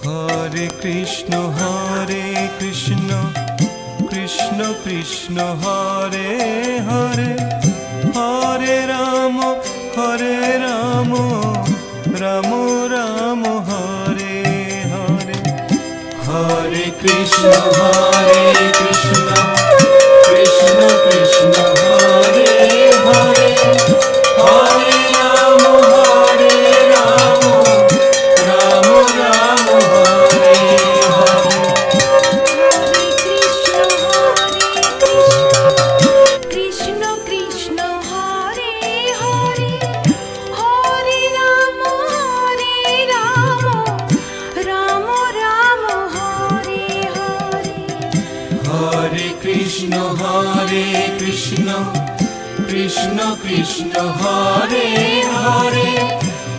Hare Krishna Krishna Krishna Hare Hare, Hare Ram Ram Ram Hare Hare. Hare Krishna Krishna Krishna Hare Hare, Hare Ram Ram Ram Hare Hare. Krishna Krishna Hare Hare, Hare Ram Ram Ram Hare Hare. Hare Krishna Krishna Krishna Hare Hare,